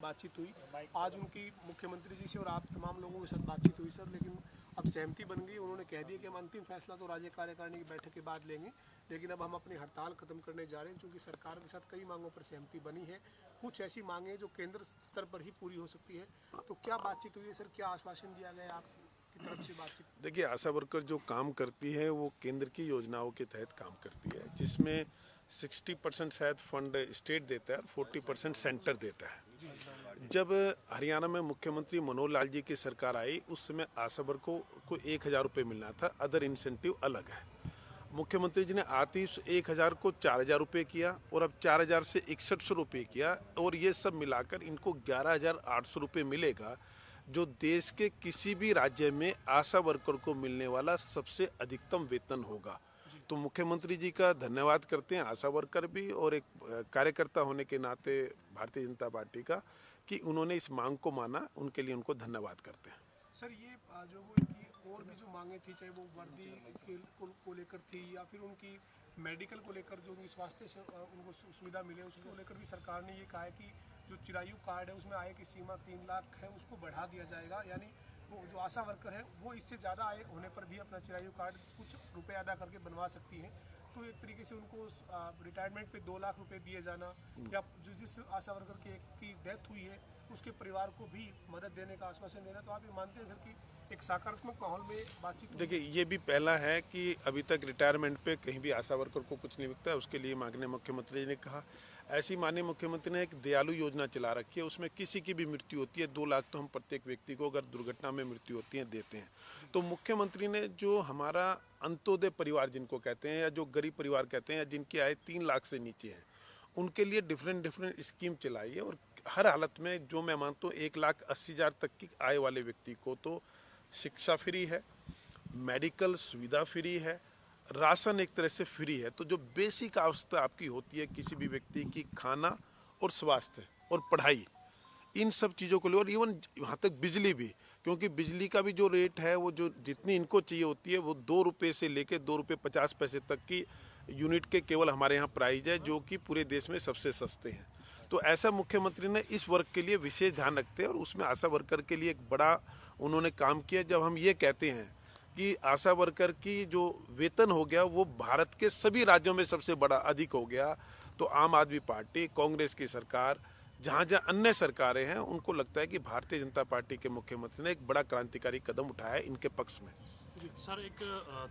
बातचीत हुई आज उनकी मुख्यमंत्री जी से और आप तमाम लोगों के साथ बातचीत हुई सर, लेकिन अब सहमति बन गई। उन्होंने कह दिया कि हम अंतिम फैसला तो राज्य कार्यकारिणी की बैठक के बाद लेंगे, लेकिन अब हम अपनी हड़ताल खत्म करने जा रहे हैं क्योंकि सरकार के साथ कई मांगों पर सहमति बनी है। कुछ ऐसी मांगे जो केंद्र स्तर पर ही पूरी हो सकती है। तो क्या बातचीत हुई है सर, क्या आश्वासन दिया गया आपकी तरफ से बातचीत? देखिए, आशा वर्कर जो काम करती है वो केंद्र की योजनाओं के तहत काम करती है, जिसमें 60% शायद फंड स्टेट देता है और 40% सेंटर देता है। जब हरियाणा में मुख्यमंत्री मनोहर लाल जी की सरकार आई, उस समय आशा वर्करों को 1000 रुपये मिलना था, अदर इंसेंटिव अलग है। मुख्यमंत्री जी ने आते ही 1000 को 4000 रुपये किया और अब 4000 से 6100 रुपये किया, और ये सब मिलाकर इनको 11800 रुपये मिलेगा, जो देश के किसी भी राज्य में आशा वर्कर को मिलने वाला सबसे अधिकतम वेतन होगा। तो मुख्यमंत्री जी का धन्यवाद करते हैं आशा वर्कर भी और एक कार्यकर्ता होने के नाते भारतीय जनता पार्टी का, कि उन्होंने इस मांग को माना, उनके लिए उनको धन्यवाद करते हैं। सर, ये जो उनकी और भी जो मांगे थी, चाहे वो वर्दी को लेकर थी या फिर उनकी मेडिकल को लेकर जो उनकी स्वास्थ्य से उनको सुविधा मिले, उसको लेकर भी सरकार ने ये कहा है कि जो चिरायु कार्ड है उसमें आय की सीमा 3 लाख है, उसको बढ़ा दिया जाएगा। यानी वो जो आशा वर्कर है वो इससे ज़्यादा आय होने पर भी अपना चिरायु कार्ड कुछ रुपए अदा करके बनवा सकती हैं। तो एक तरीके से उनको रिटायरमेंट पे 2 लाख रुपए दिए जाना, या जो जिस आशा वर्कर की डेथ हुई है उसके परिवार को भी मदद देने का आश्वासन देना। तो आप ये मानते हैं सर कि एक सकारात्मक माहौल में बातचीत? देखिए, ये भी पहला है कि अभी तक रिटायरमेंट पे कहीं भी आशा वर्कर को कुछ नहीं मिलता है, उसके लिए माननीय मुख्यमंत्री ने कहा। ऐसी माननीय मुख्यमंत्री ने एक दयालु योजना चला रखी है, उसमें किसी की भी मृत्यु होती है 2 लाख तो हम प्रत्येक व्यक्ति को अगर दुर्घटना में मृत्यु होती है देते हैं। तो मुख्यमंत्री ने जो हमारा अंत्योदय परिवार जिनको कहते हैं, या जो गरीब परिवार कहते हैं, या जिनकी आय 3 लाख से नीचे है, उनके लिए डिफरेंट स्कीम चलाई है। और हर हालत में जो मैं मानता हूँ 1,80,000 तक की आय वाले व्यक्ति को तो शिक्षा फ्री है, मेडिकल सुविधा फ्री है, राशन एक तरह से फ्री है। तो जो बेसिक आवश्यकता आपकी होती है किसी भी व्यक्ति की, खाना और स्वास्थ्य और पढ़ाई, इन सब चीज़ों को ले, और इवन वहाँ तक बिजली भी, क्योंकि बिजली का भी जो रेट है वो जो जितनी इनको चाहिए होती है वो 2 रुपये से लेकर 2 रुपये 50 पैसे तक की यूनिट के केवल हमारे यहाँ प्राइस है, जो कि पूरे देश में सबसे सस्ते हैं। तो ऐसा मुख्यमंत्री ने इस वर्ग के लिए विशेष ध्यान रखते हैं, और उसमें आशा वर्कर के लिए एक बड़ा उन्होंने काम किया। जब हम ये कहते हैं कि आशा वर्कर की जो वेतन हो गया वो भारत के सभी राज्यों में सबसे बड़ा अधिक हो गया, तो आम आदमी पार्टी, कांग्रेस की सरकार, जहाँ जहाँ अन्य सरकारें हैं, उनको लगता है कि भारतीय जनता पार्टी के मुख्यमंत्री ने एक बड़ा क्रांतिकारी कदम उठाया है इनके पक्ष में। सर, एक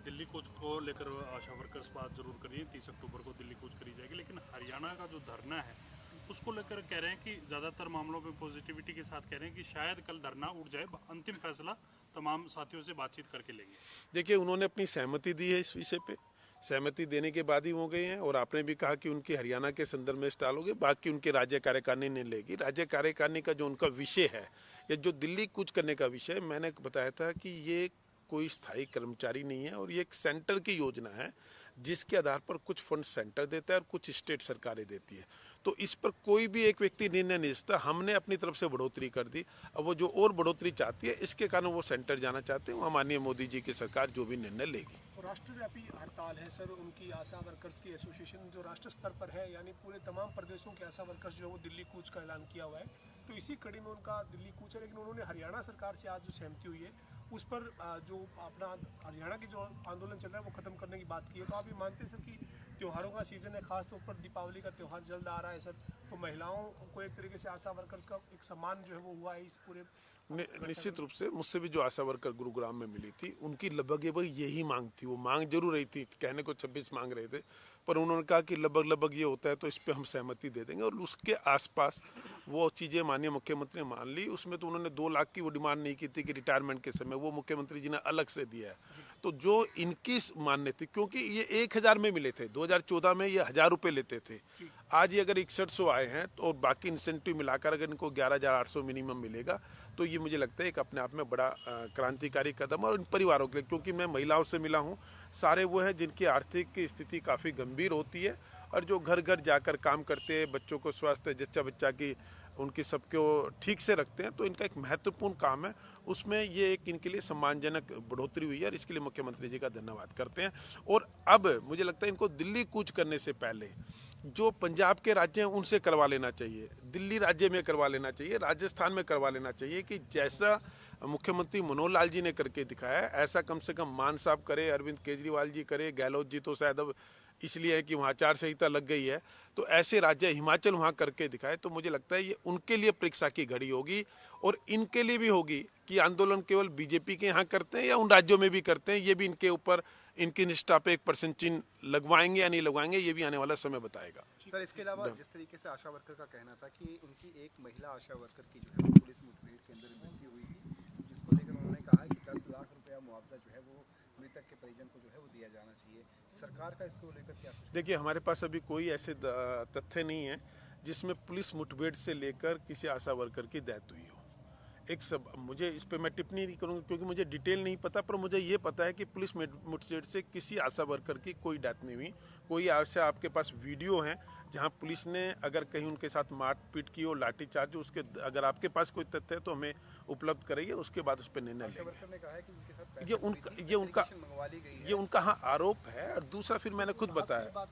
दिल्ली कूच को लेकर आशा वर्कर्स बात जरूर करिए, 30 अक्टूबर को दिल्ली कूच करी जाएगी, लेकिन हरियाणा का जो धरना है उसको लेकर कह रहे हैं कि ज़्यादातर मामलों में पॉजिटिविटी के साथ कह रहे हैं कि शायद कल धरना उठ जाए, अंतिम फैसला तमाम साथियों से बातचीत करके लेंगे। देखिए, उन्होंने अपनी सहमति दी है इस विषय पे, सहमति देने के बाद ही हो गए हैं, और आपने भी कहा कि उनकी हरियाणा के संदर्भ में स्टॉल होगी, बाकी उनके राज्य कार्यकारिणी ने लेगी। राज्य कार्यकारिणी का जो उनका विषय है, या जो दिल्ली कूच करने का विषय, मैंने बताया था कि ये कोई स्थायी कर्मचारी नहीं है, और ये एक सेंटर की योजना है जिसके आधार पर कुछ फंड सेंटर देता है और कुछ स्टेट सरकारें देती है। तो इस पर कोई भी एक व्यक्ति निर्णय नहीं लेता। हमने अपनी तरफ से बढ़ोतरी कर दी, अब वो जो और बढ़ोतरी चाहती है इसके कारण वो सेंटर जाना चाहते हैं, वहाँ माननीय मोदी जी की सरकार जो भी निर्णय लेगी। राष्ट्रव्यापी हड़ताल है सर उनकी, आशा वर्कर्स की एसोसिएशन जो राष्ट्र स्तर पर है, यानी पूरे तमाम प्रदेशों के आशा वर्कर्स जो है वो दिल्ली कूच का ऐलान किया हुआ है। तो इसी कड़ी में उनका दिल्ली कूच है, लेकिन उन्होंने हरियाणा सरकार से आज जो सहमति हुई है उस पर जो अपना हरियाणा की जो आंदोलन चल रहा है वो खत्म करने की बात की है। तो आप ये मानते हैं सर कि त्योहारों का सीजन है, खासतौर पर दीपावली का त्यौहार जल्द आ रहा है सर, तो महिलाओं को एक तरीके से आशा वर्कर्स का एक सम्मान जो है वो हुआ है इस पूरे? निश्चित रूप से मुझसे भी जो आशा वर्कर गुरुग्राम में मिली थी, उनकी लगभग यही मांग थी। वो मांग जरूर रही थी, कहने को 26 मांग रहे थे, पर उन्होंने कहा कि लगभग ये होता है तो इस पे हम सहमति दे देंगे, और उसके आसपास वो चीज़ें माननीय मुख्यमंत्री ने मान ली। उसमें तो उन्होंने 2 लाख की वो डिमांड नहीं की थी कि रिटायरमेंट के समय, वो मुख्यमंत्री जी ने अलग से दिया है। तो जो इनकी मान्य थी, क्योंकि ये 1000 में मिले थे, 2014 में ये 1000 रुपये लेते थे, आज ये अगर 6100 आए हैं तो बाकी इंसेंटिव मिलाकर अगर इनको 11,800 मिनिमम मिलेगा, तो ये मुझे लगता है एक अपने आप में बड़ा क्रांतिकारी कदम। और इन परिवारों के लिए, क्योंकि मैं महिलाओं से मिला हूँ, सारे वो हैं जिनकी आर्थिक स्थिति काफ़ी गंभीर होती है, और जो घर घर जाकर काम करते हैं, बच्चों को स्वास्थ्य, बच्चा की उनकी सबको ठीक से रखते हैं। तो इनका एक महत्वपूर्ण काम है, उसमें ये एक इनके लिए सम्मानजनक बढ़ोतरी हुई है, और इसके लिए मुख्यमंत्री जी का धन्यवाद करते हैं। और अब मुझे लगता है इनको दिल्ली कूच करने से पहले जो पंजाब के राज्य हैं उनसे करवा लेना चाहिए, दिल्ली राज्य में करवा लेना चाहिए, राजस्थान में करवा लेना चाहिए कि जैसा मुख्यमंत्री मनोहर लाल जी ने करके दिखाया है ऐसा कम से कम मान साहब करे, अरविंद केजरीवाल जी करे, गहलोत जी तो शायद अब इसलिए है कि वहाँ आचार संहिता लग गई है, तो ऐसे राज्य हिमाचल वहाँ करके दिखाए तो मुझे लगता है ये उनके लिए परीक्षा की घड़ी होगी और इनके लिए भी होगी कि आंदोलन केवल बीजेपी के यहाँ करते हैं या उन राज्यों में भी करते हैं, ये भी इनके ऊपर इनकी निष्ठा पे 1% चिन्ह लगवाएंगे या नहीं लगवाएंगे ये भी आने वाला समय बताएगा। सर, इसके अलावा जिस तरीके से आशा वर्कर का कहना था कि उनकी एक महिला आशा वर्कर की जो है पुलिस मुठभेड़ के अंदर मृत्यु हुई थी, जिसको लेकर उन्होंने कहा है कि 10 लाख रुपया मुआवजा जो है वो मृतक के परिजन को जो है वो दिया जाना चाहिए। सरकार का इसको लेकर क्या कुछ? देखिए, हमारे पास अभी कोई ऐसे तथ्य नहीं है जिसमें पुलिस मुठभेड़ से लेकर किसी आशा वर्कर की डेथ हुई हो। एक सब मुझे इस पे मैं टिप्पणी नहीं करूँगा क्योंकि मुझे डिटेल नहीं पता, पर मुझे ये पता है कि पुलिस मुठभेड़ से किसी आशा वर्कर की कोई डेथ नहीं हुई। कोई ऐसा आपके पास वीडियो है जहां पुलिस ने अगर कहीं उनके साथ मारपीट की हो, लाठीचार्ज हो, उसके अगर आपके पास कोई तथ्य है तो हमें उपलब्ध कराइए, उसके बाद उस पर निर्णय लेंगे। ये उनका हाँ आरोप है। और दूसरा फिर मैंने खुद बताया,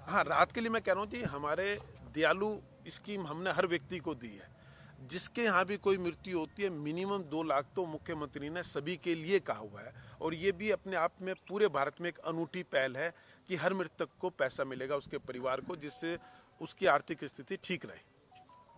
हाँ राहत के लिए मैं कह रहा हूँ जी, हमारे दयालु स्कीम हमने हर व्यक्ति को दी है। जिसके यहाँ भी कोई मृत्यु होती है मिनिमम 2 लाख तो मुख्यमंत्री ने सभी के लिए कहा हुआ है और ये भी अपने आप में पूरे भारत में एक अनूठी पहल है कि हर मृतक को पैसा मिलेगा उसके परिवार को, जिससे उसकी आर्थिक स्थिति ठीक रहे।